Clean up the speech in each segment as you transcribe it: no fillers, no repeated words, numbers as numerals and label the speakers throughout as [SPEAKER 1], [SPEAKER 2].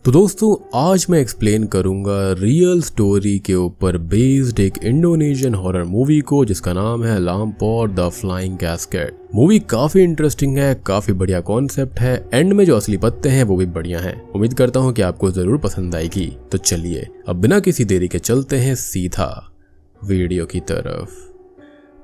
[SPEAKER 1] तो दोस्तों आज मैं एक्सप्लेन करूंगा रियल स्टोरी के ऊपर बेस्ड एक इंडोनेशियन हॉरर मूवी को जिसका नाम है लामपोर द फ्लाइंग कैस्केड। मूवी काफी इंटरेस्टिंग है, काफी बढ़िया कॉन्सेप्ट है, एंड में जो असली पत्ते हैं वो भी बढ़िया हैं। उम्मीद करता हूँ कि आपको जरूर पसंद आएगी। तो चलिए अब बिना किसी देरी के चलते हैं सीधा वीडियो की तरफ।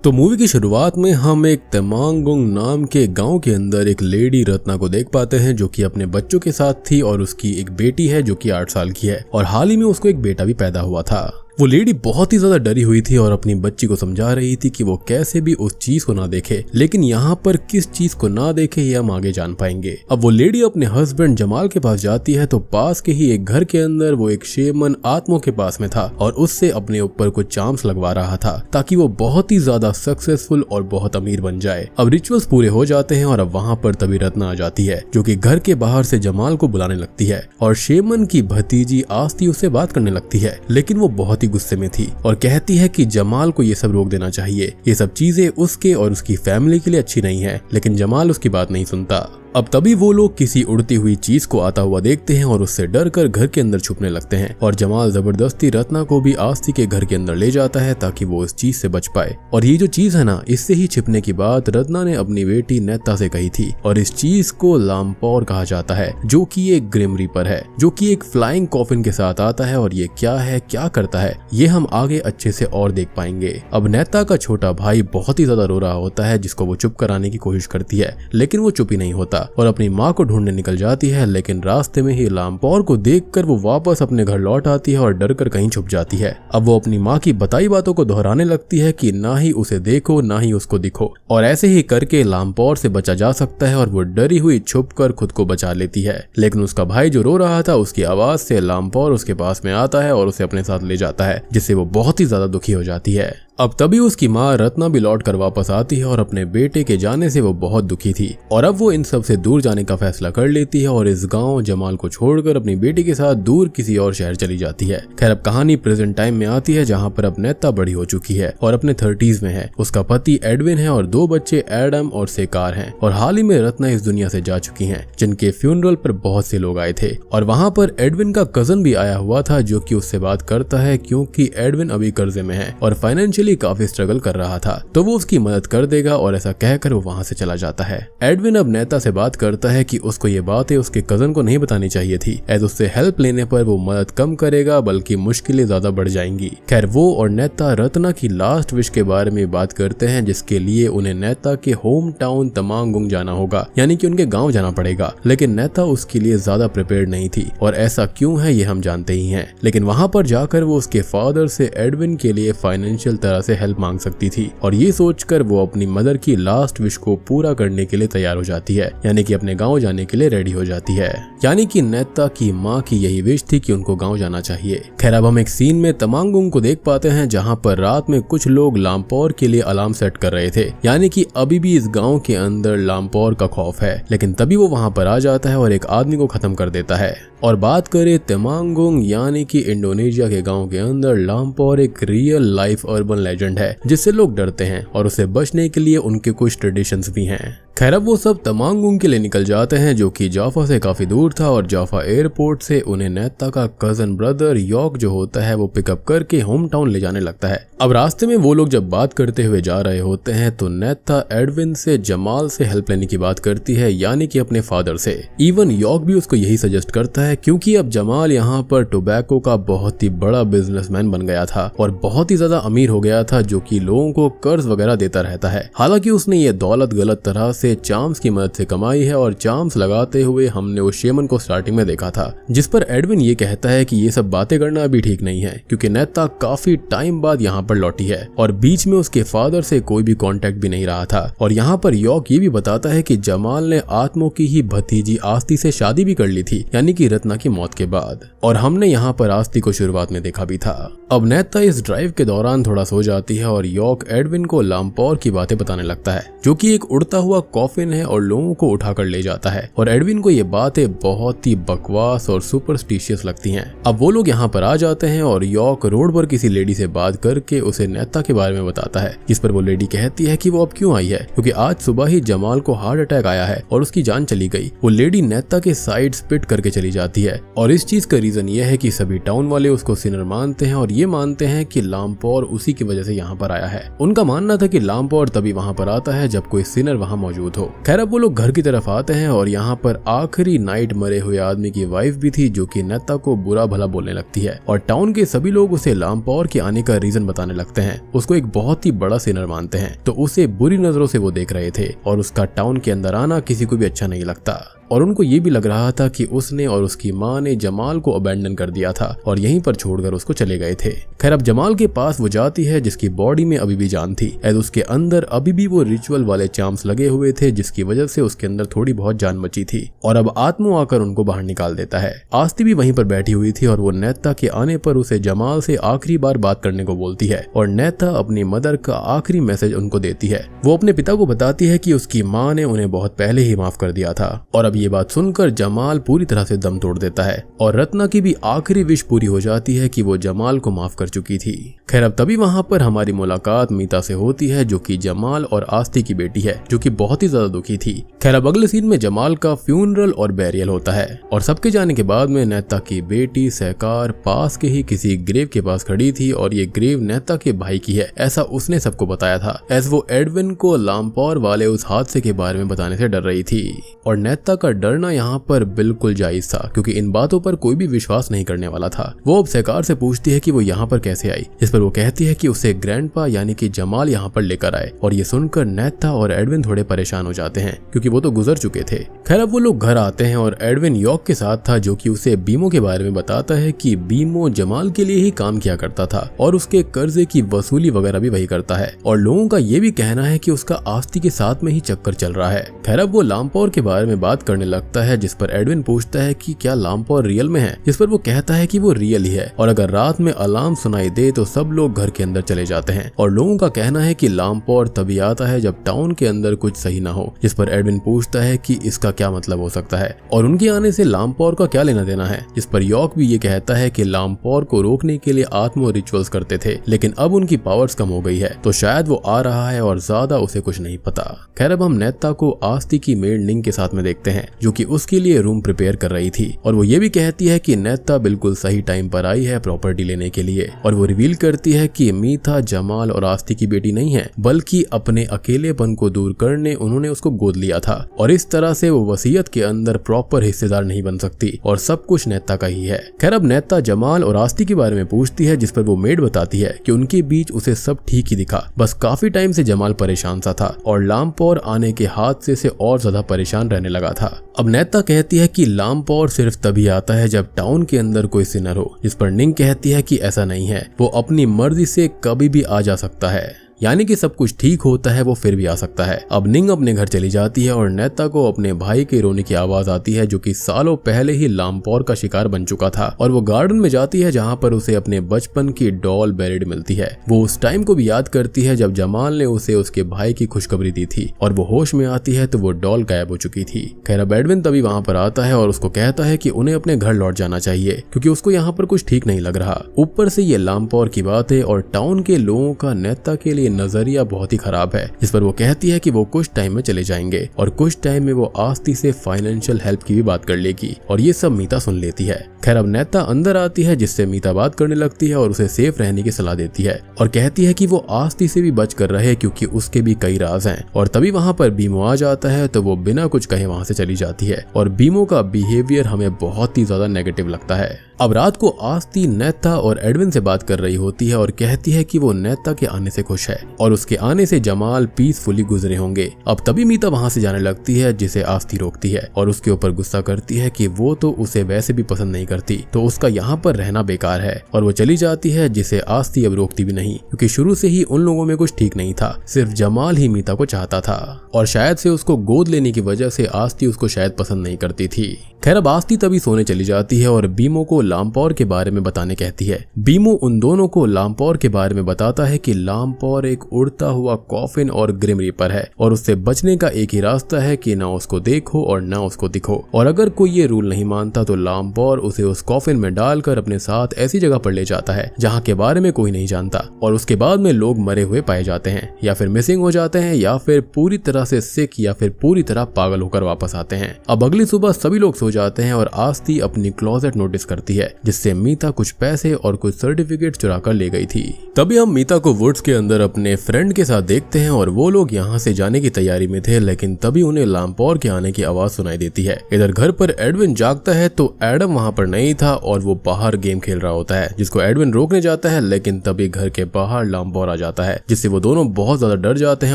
[SPEAKER 1] तो मूवी की शुरुआत में हम एक तमांगुंग नाम के गांव के अंदर एक लेडी रत्ना को देख पाते हैं जो कि अपने बच्चों के साथ थी और उसकी एक बेटी है जो कि 8 साल की है और हाल ही में उसको एक बेटा भी पैदा हुआ था। वो लेडी बहुत ही ज्यादा डरी हुई थी और अपनी बच्ची को समझा रही थी कि वो कैसे भी उस चीज को ना देखे, लेकिन यहाँ पर किस चीज को ना देखे ये हम आगे जान पाएंगे। अब वो लेडी अपने हस्बैंड जमाल के पास जाती है तो पास के ही एक घर के अंदर वो एक शेमन आत्मों के पास में था और उससे अपने ऊपर कुछ चार्म्स लगवा रहा था ताकि वो बहुत ही ज्यादा सक्सेसफुल और बहुत अमीर बन जाए। अब रिचुअल्स पूरे हो जाते हैं और अब वहाँ पर तभी रत्ना आ जाती है जो कि घर के बाहर से जमाल को बुलाने लगती है और शेमन की भतीजी आस्ती उससे बात करने लगती है, लेकिन वो बहुत गुस्से में थी और कहती है कि जमाल को ये सब रोक देना चाहिए, ये सब चीजें उसके और उसकी फैमिली के लिए अच्छी नहीं है। लेकिन जमाल उसकी बात नहीं सुनता। अब तभी वो लोग किसी उड़ती हुई चीज को आता हुआ देखते हैं और उससे डर कर घर के अंदर छुपने लगते हैं और जमाल जबरदस्ती रत्ना को भी आस्ती के घर के अंदर ले जाता है ताकि वो इस चीज से बच पाए। और ये जो चीज है ना, इससे ही छिपने की बात रत्ना ने अपनी बेटी नेता से कही थी और इस चीज को लामपोर कहा जाता है जो कि एक ग्रिम रीपर है जो कि एक फ्लाइंग कॉफिन के साथ आता है। और ये क्या है, क्या करता है, ये हम आगे अच्छे से और देख पाएंगे। अब नेता का छोटा भाई बहुत ही ज्यादा रो रहा होता है जिसको वो चुप कराने की कोशिश करती है, लेकिन वो चुप ही नहीं होता और अपनी माँ को ढूंढने निकल जाती है। लेकिन रास्ते में ही लामपोर को देखकर वो वापस अपने घर लौट आती है और डर कर कहीं छुप जाती है। अब वो अपनी माँ की बताई बातों को दोहराने लगती है कि ना ही उसे देखो ना ही उसको दिखो, और ऐसे ही करके लामपोर से बचा जा सकता है और वो डरी हुई छुप कर खुद को बचा लेती है। लेकिन उसका भाई जो रो रहा था उसकी आवाज से लामपोर उसके पास में आता है और उसे अपने साथ ले जाता है, जिससे वो बहुत ही ज्यादा दुखी हो जाती है। अब तभी उसकी माँ रत्ना भी लौट कर वापस आती है और अपने बेटे के जाने से वो बहुत दुखी थी और अब वो इन सब से दूर जाने का फैसला कर लेती है और इस गांव जमाल को छोड़कर अपनी बेटी के साथ दूर किसी और शहर चली जाती है। खैर अब कहानी प्रेजेंट टाइम में आती है जहाँ पर अब नेता बड़ी हो चुकी है और अपने 30s में है। उसका पति एडविन है और 2 बच्चे एडम और सेकार हैं और हाल ही में रत्ना इस दुनिया से जा चुकी है जिनके फ्यूनरल पर बहुत से लोग आए थे और वहाँ पर एडविन का कजन भी आया हुआ था जो कि उससे बात करता है क्योंकि एडविन अभी कर्जे में है और फाइनेंशियली काफी स्ट्रगल कर रहा था, तो वो उसकी मदद कर देगा और ऐसा कहकर वो वहां से चला जाता है। एडविन अब नेता से बात करता है कि उसको ये बातें उसके कजन को नहीं बतानी चाहिए थी, एज उससे हेल्प लेने पर वो मदद कम करेगा बल्कि मुश्किलें ज्यादा बढ़ जाएंगी। खैर वो और नेता रत्ना की लास्ट विश के बारे में बात करते हैं जिसके लिए उन्हें नेता के होम टाउन तमांगुंग जाना होगा, यानी कि उनके गाँव जाना पड़ेगा। लेकिन नेता उसके लिए ज्यादा प्रिपेयर्ड नहीं थी और ऐसा क्यों है ये हम जानते ही हैं। लेकिन वहां पर जाकर वो उसके फादर से एडविन के लिए फाइनेंशियल तरह से हेल्प मांग सकती थी और ये सोचकर वो अपनी मदर की लास्ट विश को पूरा करने के लिए तैयार हो जाती है, यानी कि अपने गांव जाने के लिए रेडी हो जाती है। यानी कि नेता की माँ की यही विश थी कि उनको गांव जाना चाहिए। खैर अब हम एक सीन में तमांगुंग को देख पाते हैं जहां पर रात में कुछ लोग लामपोर के लिए अलार्म सेट कर रहे थे, यानी कि अभी भी इस गाँव के अंदर लामपोर का खौफ है। लेकिन तभी वो वहां पर आ जाता है और एक आदमी को खत्म कर देता है। और बात करें तमांगुंग यानी कि इंडोनेशिया के गांव के अंदर लामपोर एक रियल लाइफ अर्बन लेजेंड है जिससे लोग डरते हैं और उसे बचने के लिए उनके कुछ ट्रेडिशंस भी हैं। खैर अब वो सब तमांगुंग के लिए निकल जाते हैं जो कि जाफा से काफी दूर था और जाफा एयरपोर्ट से उन्हें नेता का कजन ब्रदर यॉक जो होता है वो पिकअप करके होम टाउन ले जाने लगता है। अब रास्ते में वो लोग जब बात करते हुए जा रहे होते हैं तो नेता एडविन से जमाल से हेल्प लेने की बात करती है, यानी कि अपने फादर से। इवन यॉक भी उसको यही सजेस्ट करता है क्योंकि अब जमाल यहाँ पर टोबैको का बहुत ही बड़ा बिजनेसमैन बन गया था और बहुत ही ज्यादा अमीर हो गया था जो कि लोगों को कर्ज वगैरह देता रहता है। हालांकि उसने ये दौलत गलत तरह से चार्म्स की मदद से कमाई है और चार्म्स लगाते हुए हमने उस शेमन को स्टार्टिंग में देखा था, जिस पर एडविन ये कहता है कि ये सब बातें करना अभी ठीक नहीं है क्योंकि नेता काफी टाइम बाद यहाँ पर लौटी है और बीच में उसके फादर से कोई भी कांटेक्ट भी नहीं रहा था। और यहाँ पर यॉक ये भी बताता है कि जमाल ने आत्मों की ही भतीजी आस्ती से शादी भी कर ली थी, यानी कि रत्ना की मौत के बाद, और हमने यहाँ पर आस्ती को शुरुआत में देखा भी था। अब नेता इस ड्राइव के दौरान थोड़ा सो जाती है और यॉक एडविन को लामपोर की बातें बताने लगता है जो कि एक उड़ता हुआ कॉफिन है और लोगों को उठाकर ले जाता है। और एडविन को ये बातें बहुत ही बकवास और सुपरस्टिशियस लगती हैं। अब वो लोग यहाँ पर आ जाते हैं और यॉर्क रोड पर किसी लेडी से बात करके उसे नेता के बारे में बताता है, जिस पर वो लेडी कहती है कि वो अब क्यों आई है, क्योंकि आज सुबह ही जमाल को हार्ट अटैक आया है और उसकी जान चली गई। वो लेडी नेता के साइड स्पिट करके चली जाती है और इस चीज का रीजन ये है कि सभी टाउन वाले उसको सिनर मानते हैं और ये मानते हैं कि लामपौर उसी की वजह से यहाँ पर आया है। उनका मानना था कि लामपौर तभी वहाँ पर आता है जब कोई सिनर वहाँ मौजूद हो। खैर अब वो लोग घर की तरफ आते हैं और यहाँ पर आखिरी नाइट मरे हुए आदमी की वाइफ भी थी, जो कि नेता को बुरा भला बोलने लगती है और टाउन के सभी लोग उसे लामपौर के आने का रीजन बताने लगते हैं। उसको एक बहुत ही बड़ा सिनर मानते हैं, तो उसे बुरी नजरों से वो देख रहे थे और उसका टाउन के अंदर आना किसी को भी अच्छा नहीं लगता। और उनको ये भी लग रहा था कि उसने और उसकी माँ ने जमाल को अबैंडन कर दिया था और यहीं पर छोड़कर उसको चले गए थे। खैर अब जमाल के पास वो जाती है जिसकी बॉडी में अभी भी जान थी, एज उसके अंदर अभी भी वो रिचुअल वाले चार्म्स लगे हुए थे, जिसकी वजह से उसके अंदर थोड़ी बहुत जान बची थी। और अब आत्मो आकर उनको बाहर निकाल देता है। आस्ती भी वहीं पर बैठी हुई थी और वो नेता के आने पर उसे जमाल से आखिरी बार बात करने को बोलती है और नेता अपनी मदर का आखिरी मैसेज उनको देती है। वो अपने पिता को बताती है कि उसकी माँ ने उन्हें बहुत पहले ही माफ कर दिया था। और अब ये बात सुनकर जमाल पूरी तरह से दम तोड़ देता है और रत्ना की भी आखिरी विश पूरी हो जाती है कि वो जमाल को माफ कर चुकी थी। खैर अब तभी वहाँ पर हमारी मुलाकात मीता से होती है, जो कि जमाल और आस्ती की बेटी है, जो कि बहुत ही ज्यादा दुखी थी। खैर अब अगले सीन में जमाल का फ्यूनरल और बैरियल होता है और सबके जाने के बाद में नेता की बेटी सहकार पास के ही किसी ग्रेव के पास खड़ी थी और ये ग्रेव नेता के भाई की है, ऐसा उसने सबको बताया था, एज वो एडविन को लामपौर वाले उस हादसे के बारे में बताने से डर रही थी। और नेता का डरना यहाँ पर बिल्कुल जायज था, क्योंकि इन बातों पर कोई भी विश्वास नहीं करने वाला था। वो अब सहकार से पूछती है कि वो यहाँ पर कैसे आई, जिस पर वो कहती है कि उसे ग्रैंडपा यानी कि जमाल यहाँ पर लेकर आए। और ये सुनकर नेता और एडविन थोड़े परेशान हो जाते हैं, क्योंकि वो तो गुजर चुके थे। खैर अब वो लोग घर आते हैं और एडविन यॉर्क के साथ था, जो कि उसे बीमो के बारे में बताता है कि बीमो जमाल के लिए ही काम किया करता था और उसके कर्जे की वसूली वगैरह भी वही करता है। और लोगों का ये भी कहना है कि उसका आस्ती के साथ में ही चक्कर चल रहा है। खैर अब वो लामपौर के बारे में बात करने लगता है, जिस पर एडविन पूछता है कि क्या लामपौर रियल में है, जिस पर वो कहता है कि वो रियल ही है और अगर रात में अलार्म सुनाई दे तो सब लोग घर के अंदर चले जाते हैं। और लोगों का कहना है कि लामपौर तभी आता है जब टाउन के अंदर कुछ सही ना हो, जिस पर एडविन पूछता है कि इसका क्या मतलब हो सकता है और उनके आने से लामपौर का क्या लेना देना है, जिस पर यॉर्क भी ये कहता है कि लामपौर को रोकने के लिए आत्मो रिचुअल्स करते थे, लेकिन अब उनकी पावर्स कम हो गई है, तो शायद वो आ रहा है और ज्यादा उसे कुछ नहीं पता। खैर अब हम नेता को आस्ती की मेड निंग के साथ में देखते हैं, जो कि उसके लिए रूम प्रिपेयर कर रही थी और वो ये भी कहती है कि नेता बिल्कुल सही टाइम पर आई है प्रॉपर्टी लेने के लिए। और वो रिवील करती है कि मीता जमाल और आस्ती की बेटी नहीं है, बल्कि अपने अकेलेपन को दूर करने उन्होंने उसको गोद लिया था और इस तरह से वो वसीयत के अंदर प्रॉपर हिस्सेदार नहीं बन सकती और सब कुछ नेता का ही है। खैर अब नेता जमाल और आस्ती के बारे में पूछती है, जिस पर वो मेड बताती है कि उनके बीच उसे सब ठीक ही दिखा, बस काफी टाइम से जमाल परेशान सा था और लामपौर आने के हादसे से और ज्यादा परेशान रहने लगा था। अब नेता कहती है कि लामपौर सिर्फ तभी आता है जब टाउन के अंदर कोई सिनर हो, जिस पर निंग कहती है कि ऐसा नहीं है, वो अपनी मर्जी से कभी भी आ जा सकता है, यानी कि सब कुछ ठीक होता है वो फिर भी आ सकता है। अब निंग अपने घर चली जाती है और नेता को अपने भाई के रोने की आवाज आती है, जो कि सालों पहले ही लामपौर का शिकार बन चुका था। और वो गार्डन में जाती है जहाँ पर उसे अपने बचपन की डॉल बेरिड मिलती है। वो उस टाइम को भी याद करती है जब जमाल ने उसे उसके भाई की खुशखबरी दी थी और वो होश में आती है तो वो डॉल गायब हो चुकी थी। खैर अब एडविन तभी वहाँ पर आता है और उसको कहता है कि उन्हें अपने घर लौट जाना चाहिए, क्योंकि उसको यहाँ पर कुछ ठीक नहीं लग रहा। ऊपर से ये लामपौर की बात है और टाउन के लोगों का नेता के लिए नजरिया बहुत ही खराब है, जिस पर वो कहती है कि वो कुछ टाइम में चले जाएंगे और कुछ टाइम में वो आस्ती से फाइनेंशियल हेल्प की भी बात कर लेगी और ये सब मीता सुन लेती है। खैर अब नेता अंदर आती है, जिससे मीता बात करने लगती है और उसे सेफ रहने की सलाह देती है और कहती है कि वो आस्ती से भी बच कर रहे, क्योंकि उसके भी कई राज हैं। और तभी वहाँ पर बीमो आ जाता है तो वो बिना कुछ कहे वहाँ से चली जाती है और बीमो का बिहेवियर हमें बहुत ही ज्यादा नेगेटिव लगता है। अब रात को आस्ती नेता और एडविन से बात कर रही होती है और कहती है कि वो नेता के आने से खुश है और उसके आने से जमाल पीसफुली गुजरे होंगे। अब तभी मीता वहाँ से जाने लगती है, जिसे आस्ती रोकती है और उसके ऊपर गुस्सा करती है कि वो तो उसे वैसे भी पसंद नहीं करती, तो उसका यहाँ पर रहना बेकार है। और वो चली जाती है, जिसे आस्ती अब रोकती भी नहीं, क्योंकि शुरू से ही उन लोगों में कुछ ठीक नहीं था। सिर्फ जमाल ही मीता को चाहता था और शायद से उसको गोद लेने की वजह से आस्ती उसको शायद पसंद नहीं करती थी। खैर अब आस्ती तभी सोने चली जाती है और बीमो को लामपौर के बारे में बताने कहती है। बीमो उन दोनों को लामपौर के बारे में बताता है कि लामपौर लामपौर एक उड़ता हुआ कॉफिन और ग्रिम रीपर है और उससे बचने का एक ही रास्ता है कि ना उसको देखो और ना उसको दिखो। और अगर कोई ये रूल नहीं मानता तो लामपौर उसे उस कॉफिन में डालकर अपने साथ ऐसी जगह पर ले जाता है जहाँ के बारे में कोई नहीं जानता, और उसके बाद में लोग मरे हुए पाए जाते हैं या फिर मिसिंग हो जाते हैं या फिर पूरी तरह से सिक या फिर पूरी तरह पागल होकर वापस आते हैं। अब अगली सुबह सभी लोग सो जाते हैं और आस्ती अपनी क्लोजेट नोटिस करती है जिससे मीता कुछ पैसे और कुछ सर्टिफिकेट चुरा कर ले गई थी। तभी हम मीता को वुड्स के अंदर अपने फ्रेंड के साथ देखते हैं और वो लोग यहाँ से जाने की तैयारी में थे, लेकिन तभी उन्हें लामपौर के आने की आवाज सुनाई देती है। इधर घर पर एडविन जागता है तो एडम वहाँ पर नहीं था और वो बाहर गेम खेल रहा होता है जिसको एडविन रोकने जाता है, लेकिन तभी घर के बाहर लामपौर आ जाता है जिससे वो दोनों बहुत ज्यादा डर जाते हैं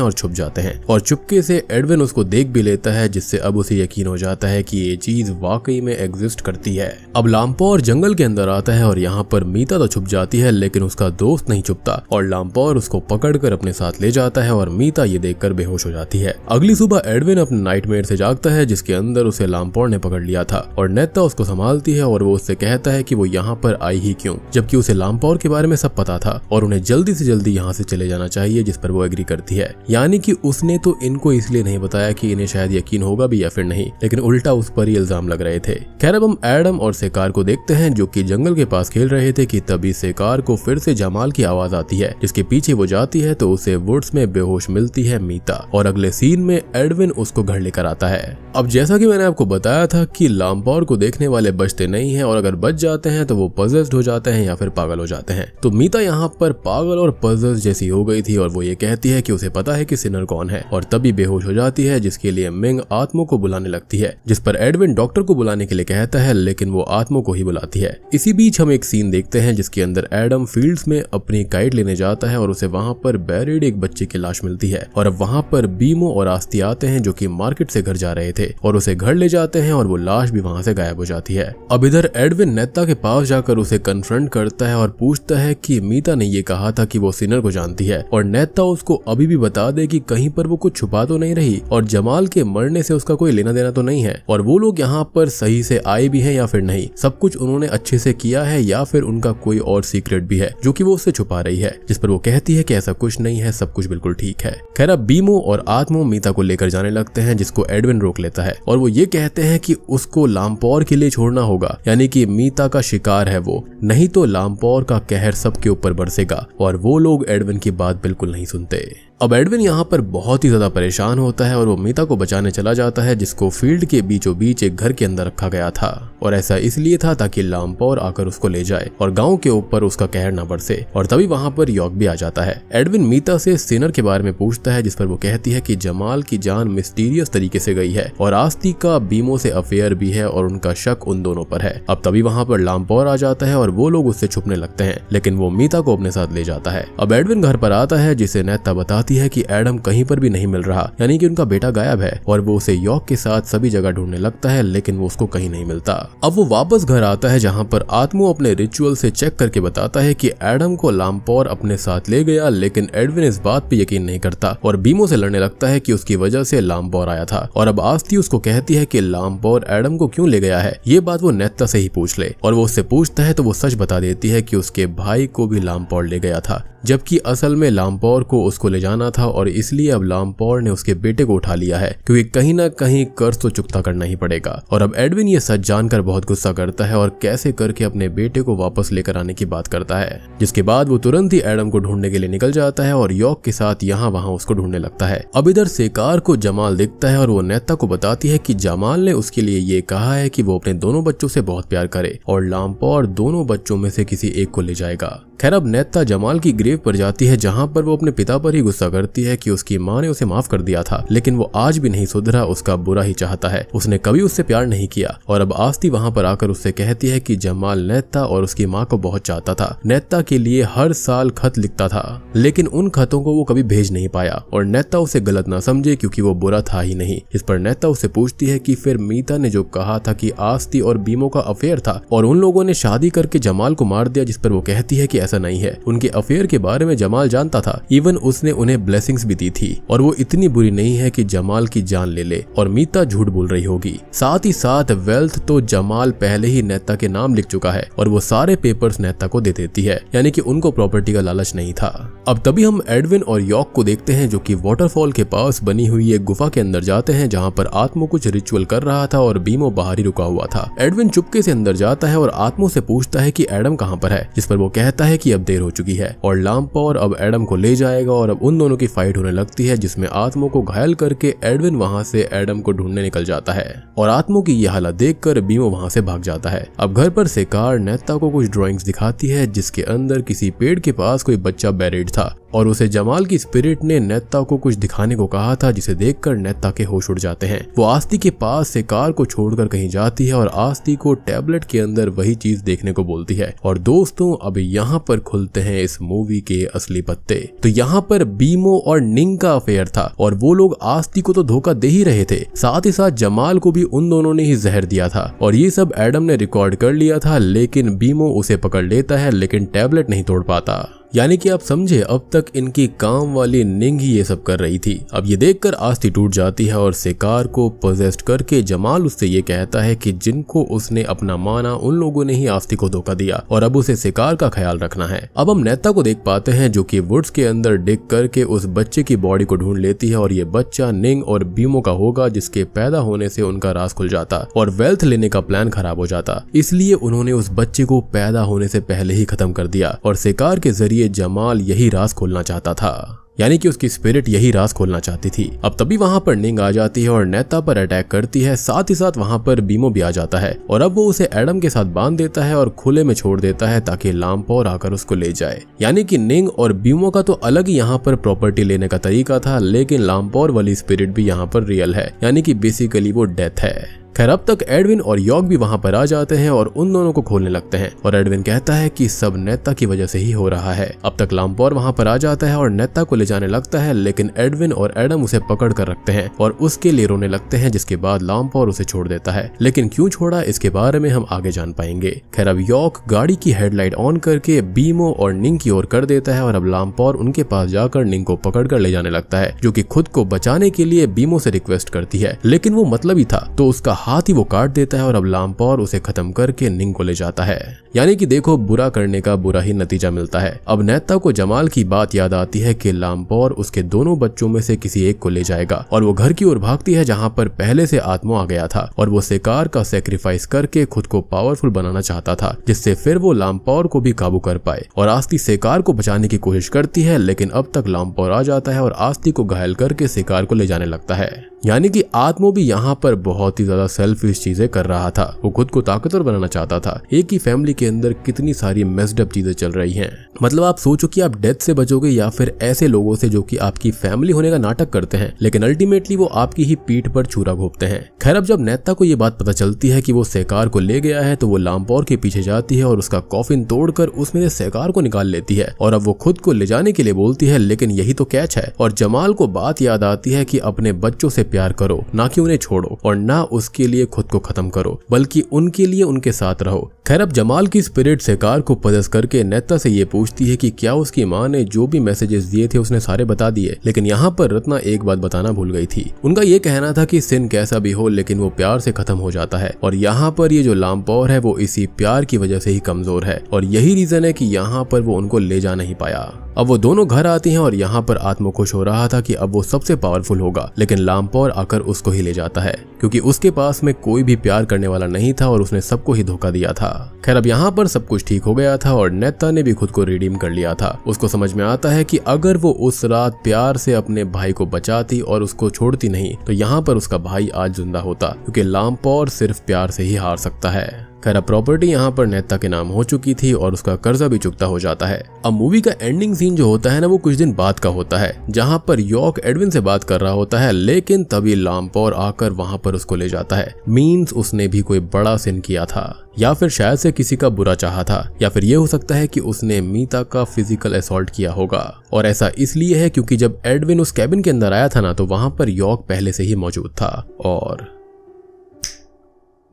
[SPEAKER 1] और छुप जाते हैं। और चुपके से एडविन उसको देख भी लेता है जिससे अब उसे यकीन हो जाता है कि ये चीज वाकई में एग्जिस्ट करती है। अब लामपौर जंगल के अंदर आता है और यहाँ पर मीता तो छुप जाती है लेकिन उसका दोस्त नहीं छुपता और लामपौर उसको पकड़कर अपने साथ ले जाता है और मीता ये देखकर बेहोश हो जाती है। अगली सुबह एडविन अपने नाइटमेयर से जागता है जिसके अंदर उसे लामपौर ने पकड़ लिया था और नेता उसको संभालती है और वो उससे कहता है कि वो यहाँ पर आई ही क्यों, जबकि उसे लामपौर के बारे में सब पता था और उन्हें जल्दी से जल्दी यहाँ से चले जाना चाहिए, जिस पर वो एग्री करती है। यानी कि उसने तो इनको इसलिए नहीं बताया कि इन्हें शायद यकीन होगा भी या फिर नहीं, लेकिन उल्टा उस पर ही इल्जाम लग रहे थे। खैर अब हम एडम और सेकार को देखते हैं जो कि जंगल के पास खेल रहे थे कि तभी सेकार को फिर से जमाल की आवाज आती है जिसके पीछे वो जाती है तो उसे वुड्स में बेहोश मिलती है मीता, और अगले सीन में एडविन उसको घर लेकर आता है। अब जैसा कि मैंने आपको बताया था कि लामपौर को देखने वाले बचते नहीं हैं और अगर बच जाते हैं तो वो पजेस्ड हो जाते हैं या फिर पागल हो जाते हैं। तो मीता यहाँ पर पागल और पजेस्ड जैसी हो गई थी और वो ये कहती है कि उसे पता है कि सिनर कौन है, और तभी बेहोश हो जाती है जिसके लिए मिंग आत्मा को बुलाने लगती है, जिस पर एडविन डॉक्टर को बुलाने के लिए कहता है लेकिन वो आत्मा को ही बुलाती है। इसी बीच हम एक सीन देखते हैं जिसके अंदर एडम फील्ड्स में अपनी काइट लेने जाता है और उसे वहाँ पर बैरिड एक बच्चे की लाश मिलती है, और अब वहाँ पर बीमो और आस्ती आते हैं जो कि मार्केट से घर जा रहे थे और उसे घर ले जाते हैं और वो लाश भी वहाँ से गायब हो जाती है। अब इधर एडविन नेता के पास जाकर उसे कन्फ्रंट करता है और पूछता है कि मीता ने ये कहा था कि वो सिनर को जानती है और नेता उसको अभी भी बता दे कि कहीं पर वो कुछ छुपा तो नहीं रही और जमाल के मरने से उसका कोई लेना देना तो नहीं है, और वो लोग यहाँ पर सही से आए भी हैं या फिर नहीं, सब कुछ उन्होंने अच्छे से किया है या फिर उनका कोई और सीक्रेट भी है जो कि वो उससे छुपा रही है, जिस पर वो कहती है कि ऐसा कुछ नहीं है, सब कुछ बिल्कुल ठीक है। खैर अब बीमो और आत्मो मीता को लेकर जाने लगते हैं जिसको एडविन रोक लेता है और वो ये कहते हैं कि उसको लामपौर के लिए छोड़ना होगा, यानी कि मीता का शिकार है वो, नहीं तो लामपौर का कहर सबके ऊपर बरसेगा, और वो लोग एडविन की बात बिल्कुल नहीं सुनते। अब एडविन यहाँ पर बहुत ही ज्यादा परेशान होता है और वो मीता को बचाने चला जाता है जिसको फील्ड के बीचों बीच एक घर के अंदर रखा गया था, और ऐसा इसलिए था ताकि लामपौर आकर उसको ले जाए और गांव के ऊपर उसका कहर न बरसे। और तभी वहाँ पर यॉर्क भी आ जाता है। एडविन मीता से सिनर के बारे में पूछता है जिस पर वो कहती है कि जमाल की जान मिस्टीरियस तरीके से गई है और आस्ती का बीमो से अफेयर भी है और उनका शक उन दोनों पर है। अब तभी वहाँ पर लामपौर आ जाता है और वो लोग उससे छुपने लगते हैं, लेकिन वो मीता को अपने साथ ले जाता है। अब एडविन घर पर आता है जिसे नेता बताती है कि एडम कहीं पर भी नहीं मिल रहा, यानी कि उनका बेटा गायब है, और वो उसे यॉर्क के साथ सभी जगह ढूंढने लगता है लेकिन वो उसको कहीं नहीं मिलता। अब वो वापस घर आता है जहाँ पर आत्मो अपने रिचुअल से चेक करके बताता है कि एडम को लामपौर अपने साथ ले गया, लेकिन एडविन इस बात पे यकीन नहीं करता और बीमो से लड़ने लगता है कि उसकी वजह से लामपौर आया था। और अब आस्ती उसको कहती है कि लामपौर एडम को क्यों ले गया है ये बात वो नेता से ही पूछ ले, और वो उससे पूछता है तो वो सच बता देती है कि उसके भाई को भी लामपौर ले गया था, जबकि असल में लामपौर को उसको ले जाना था और इसलिए अब लामपौर ने उसके बेटे को उठा लिया है, क्योंकि कहीं ना कहीं कर्ज तो चुकता करना ही पड़ेगा। और अब एडविन ये सच जानकर बहुत गुस्सा करता है और कैसे करके अपने बेटे को वापस लेकर आने की बात करता है, जिसके बाद वो तुरंत ही एडम को ढूंढने के लिए निकल जाता है और यॉर्क के साथ यहाँ वहाँ उसको ढूंढने लगता है। अब इधर सेकार को जमाल दिखता है और वो नेता को बताती है कि जमाल ने उसके लिए ये कहा है कि वो अपने दोनों बच्चों से बहुत प्यार करे और लामपौर दोनों बच्चों में से किसी एक को ले जाएगा। खैर अब नेता जमाल की ग्रेव पर जाती है जहाँ पर वो अपने पिता पर ही गुस्सा करती है कि उसकी माँ ने उसे माफ कर दिया था, लेकिन वो आज भी नहीं सुधरा, उसका बुरा ही चाहता है, उसने कभी उससे प्यार नहीं किया। और अब आस्ती वहाँ पर आकर उससे कहती है कि जमाल नेता और उसकी माँ को बहुत चाहता था, नेता के लिए हर साल खत लिखता था, लेकिन उन खतों को वो कभी भेज नहीं पाया और नेता उसे गलत ना समझे क्योंकि वो बुरा था ही नहीं। इस पर नेता उससे पूछती है कि फिर मीता ने जो कहा था कि आस्ती और बीमो का अफेयर था और उन लोगों ने शादी करके जमाल को मार दिया, जिस पर वो कहती है कि ऐसा नहीं है, उनके अफेयर के के बारे में जमाल जानता था। इवन उसने उन्हें ब्लेसिंग्स भी दी थी और वो इतनी बुरी नहीं है कि जमाल की जान ले ले और मीता झूठ बोल रही होगी। साथ ही साथ वेल्थ तो जमाल पहले ही नेता के नाम लिख चुका है और वो सारे पेपर्स नेता को दे देती है, यानी कि उनको प्रॉपर्टी का लालच नहीं था। अब तभी हम एडविन और यॉर्क को देखते हैं जो कि वाटरफॉल के पास बनी हुई एक गुफा के अंदर जाते हैं जहाँ पर आत्मो कुछ रिचुअल कर रहा था और बीमो बाहर ही रुका हुआ था। एडविन चुपके से अंदर जाता है और आत्मो से पूछता है कि एडम कहाँ पर है, जिस पर वो कहता है कि अब देर हो चुकी है और लामपौर अब एडम को ले जाएगा और अब उन दोनों की फाइट होने लगती है, जिसमें आत्मो को घायल करके एडविन वहाँ से एडम को ढूंढने निकल जाता है और आत्मो की यह हालत देखकर बीमो वहाँ से भाग जाता है। अब घर पर सेकार नेता को कुछ ड्राइंग्स दिखाती है जिसके अंदर किसी पेड़ के पास कोई बच्चा बैरिड था और उसे जमाल की स्पिरिट ने नेता को कुछ दिखाने को कहा था, जिसे देखकर नेता के होश उड़ जाते हैं। वो आस्ती के पास सेकार को छोड़कर कहीं जाती है और आस्ती को टैबलेट के अंदर वही चीज देखने को बोलती है। और दोस्तों अब यहाँ पर खुलते हैं इस मूवी के असली पत्ते। तो यहाँ पर बीमो और निंग का अफेयर था और वो लोग आस्ती को तो धोखा दे ही रहे थे, साथ ही साथ जमाल को भी उन दोनों ने ही जहर दिया था और ये सब एडम ने रिकॉर्ड कर लिया था। लेकिन बीमो उसे पकड़ लेता है लेकिन टैबलेट नहीं तोड़ पाता, यानी कि आप समझे अब तक इनकी काम वाली निंग ही ये सब कर रही थी। अब ये देखकर आस्ती टूट जाती है और सेकार को पोजेस्ट करके जमाल उससे ये कहता है कि जिनको उसने अपना माना उन लोगों ने ही आस्ती को धोखा दिया और अब उसे सेकार का ख्याल रखना है। अब हम नेता को देख पाते हैं जो कि वुड्स के अंदर डिग करके उस बच्चे की बॉडी को ढूंढ लेती है और ये बच्चा निंग और बीमो का होगा, जिसके पैदा होने से उनका राज खुल जाता और वेल्थ लेने का प्लान खराब हो जाता। इसलिए उन्होंने उस बच्चे को पैदा होने से पहले ही खत्म कर दिया और सेकार के जरिए जमाल यही राज खोलना चाहता था, यानी कि उसकी स्पिरिट यही राज खोलना चाहती थी। अब तभी वहां पर निंग आ जाती है और नेता पर अटैक करती है, साथ ही साथ वहां पर बीमो भी आ जाता है और अब वो उसे एडम के साथ बांध देता है और खुले में छोड़ देता है ताकि लामपौर आकर उसको ले जाए। यानी कि निंग और बीमो का तो अलग ही यहाँ पर प्रॉपर्टी लेने का तरीका था, लेकिन लामपौर वाली स्पिरिट भी यहाँ पर रियल है, यानी कि बेसिकली वो डेथ है। खैर अब तक एडविन और यॉर्क भी वहां पर आ जाते हैं और उन दोनों को खोलने लगते हैं और एडविन कहता है कि सब नेता की वजह से ही हो रहा है। अब तक लामपौर वहां पर आ जाता है और नेता को ले जाने लगता है, लेकिन एडविन और एडम उसे पकड़ कर रखते हैं और उसके लिए रोने लगते हैं, जिसके बाद लामपौर उसे छोड़ देता है। लेकिन क्यों छोड़ा इसके बारे में हम आगे जान पाएंगे। खैर अब यॉर्क गाड़ी की हेडलाइट ऑन करके बीमो और निंग की ओर कर देता है और अब लामपौर उनके पास जाकर निंग को पकड़ कर ले जाने लगता है, जो कि खुद को बचाने के लिए बीमो से रिक्वेस्ट करती है, लेकिन वो मतलबी था तो उसका हाथ ही वो काट देता है और अब लामपौर उसे खत्म करके निंग को ले जाता है। यानी कि देखो बुरा करने का बुरा ही नतीजा मिलता है। अब नेता को जमाल की बात याद आती है कि लामपौर उसके दोनों बच्चों में से किसी एक को ले जाएगा और वो घर की ओर भागती है जहाँ पर पहले से आत्मो आ गया था और वो सेकार का सेक्रीफाइस करके खुद को पावरफुल बनाना चाहता था, जिससे फिर वो लामपौर को भी काबू कर पाए। और आस्ती सेकार को बचाने की कोशिश करती है, लेकिन अब तक लामपौर आ जाता है और आस्ती को घायल करके सेकार को ले जाने लगता है। यानी कि आत्मो भी यहाँ पर बहुत ही ज्यादा सेल्फिश चीजें कर रहा था। वो खुद को ताकतवर बनाना चाहता था। एक ही फैमिली के अंदर कितनी सारी मेस्ड अप चीजें चल रही हैं। मतलब आप सोचो कि आप डेथ से बचोगे या फिर ऐसे लोगों से जो कि आपकी फैमिली होने का नाटक करते हैं, लेकिन अल्टीमेटली वो आपकी ही पीठ पर छुरा घोंपते हैं। खैर अब जब नेता को ये बात पता चलती है कि वो सेकार को ले गया है तो वो लामपौर के पीछे जाती है और उसका कॉफिन तोड़कर उसमें से सेकार को निकाल लेती है और अब वो खुद को ले जाने के लिए बोलती है, लेकिन यही तो कैच है। और जमाल को बात याद आती है कि अपने बच्चों से प्यार करो, ना कि उन्हें छोड़ो और ना उसके लिए खुद को खत्म करो, बल्कि उनके लिए उनके साथ रहो। खैर अब जमाल की स्पिरिट सेकार को पजेस करके नेता से ये पूछती है कि क्या उसकी माँ ने जो भी मैसेजेस दिए थे उसने सारे बता दिए। लेकिन यहाँ पर रत्ना एक बात बताना भूल गई थी। उनका ये कहना था कि सिन कैसा भी हो लेकिन वो प्यार से खत्म हो जाता है और यहाँ पर ये जो लामपौर है वो इसी प्यार की वजह से ही कमजोर है और यही रीजन है कि यहाँ पर वो उनको ले जा नहीं पाया। अब वो दोनों घर आती हैं और यहाँ पर आत्मो खुश हो रहा था कि अब वो सबसे पावरफुल होगा, लेकिन लामपौर आकर उसको ही ले जाता है क्योंकि उसके पास में कोई भी प्यार करने वाला नहीं था और उसने सबको ही धोखा दिया था। खैर अब यहाँ पर सब कुछ ठीक हो गया था और नेता ने भी खुद को रिडीम कर लिया था। उसको समझ में आता है कि अगर वो उस रात प्यार से अपने भाई को बचाती और उसको छोड़ती नहीं तो यहाँ पर उसका भाई आज जिंदा होता, क्योंकि लामपौर सिर्फ प्यार से ही हार सकता है। खैर अब प्रॉपर्टी यहाँ पर नेता के नाम हो चुकी थी और उसका कर्जा भी चुकता हो जाता है। अब मूवी का एंडिंग सीन जो होता है ना वो कुछ दिन बाद का होता है, जहाँ पर यॉर्क एडविन से बात कर रहा होता है, लेकिन तभी लामपौर आकर वहाँ पर उसको ले जाता है। मीन्स उसने भी कोई बड़ा सिन किया था या फिर शायद से किसी का बुरा चाहा था, या फिर ये हो सकता है कि उसने मीता का फिजिकल असॉल्ट किया होगा। और ऐसा इसलिए है क्योंकि जब एडविन उस कैबिन के अंदर आया था ना तो वहाँ पर यॉर्क पहले से ही मौजूद था। और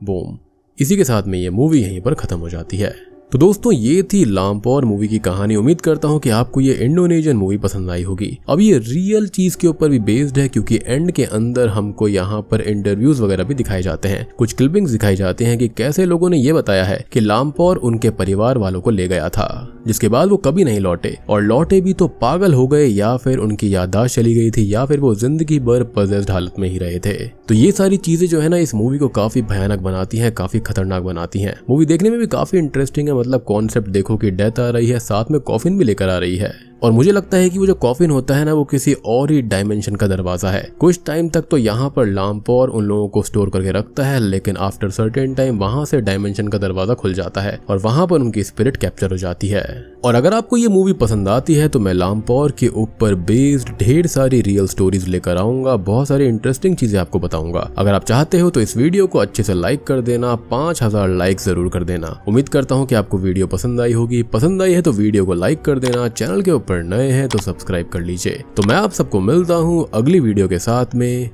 [SPEAKER 1] बूम, इसी के साथ में ये मूवी यहीं पर खत्म हो जाती है। तो दोस्तों ये थी लामपोर मूवी की कहानी। उम्मीद करता हूँ कि आपको ये इंडोनेशियन मूवी पसंद आई होगी। अब ये रियल चीज के ऊपर भी बेस्ड है, क्योंकि एंड के अंदर हमको यहाँ पर इंटरव्यूज वगैरह भी दिखाए जाते हैं, कुछ क्लिपिंग्स दिखाई जाते हैं कि कैसे लोगों ने ये बताया है कि लामपोर उनके परिवार वालों को ले गया था, जिसके बाद वो कभी नहीं लौटे, और लौटे भी तो पागल हो गए, या फिर उनकी याददाश्त चली गई थी, या फिर वो जिंदगी भर पजेस्ड हालत में ही रहे थे। तो ये सारी चीजें जो है ना इस मूवी को काफी भयानक बनाती हैं, काफी खतरनाक बनाती हैं। मूवी देखने में भी काफी इंटरेस्टिंग है, मतलब कॉन्सेप्ट देखो कि डेथ आ रही है, साथ में कॉफिन भी लेकर आ रही है, और मुझे लगता है कि वो जो कॉफिन होता है ना वो किसी और ही डायमेंशन का दरवाजा है। कुछ टाइम तक तो यहाँ पर लामपोर उन लोगों को स्टोर करके रखता है, लेकिन आफ्टर सर्टेन टाइम वहां से डायमेंशन का दरवाजा खुल जाता है और वहां पर उनकी स्पिरिट कैप्चर हो जाती है। और अगर आपको ये मूवी पसंद आती है तो मैं लामपोर के ऊपर बेस्ड ढेर सारी रियल स्टोरीज लेकर आऊंगा, बहुत सारी इंटरेस्टिंग चीजें आपको बताऊंगा। अगर आप चाहते हो तो इस वीडियो को अच्छे से लाइक कर देना, 5000 लाइक जरूर कर देना। उम्मीद करता हूँ कि आपको वीडियो पसंद आई होगी। पसंद आई है तो वीडियो को लाइक कर देना, चैनल के ऊपर नए हैं तो सब्सक्राइब कर लीजिए। तो मैं आप सबको मिलता हूँ अगली वीडियो के साथ में,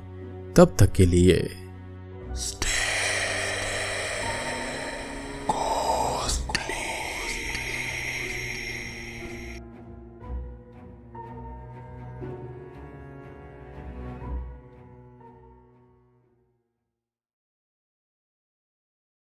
[SPEAKER 1] तब तक के लिए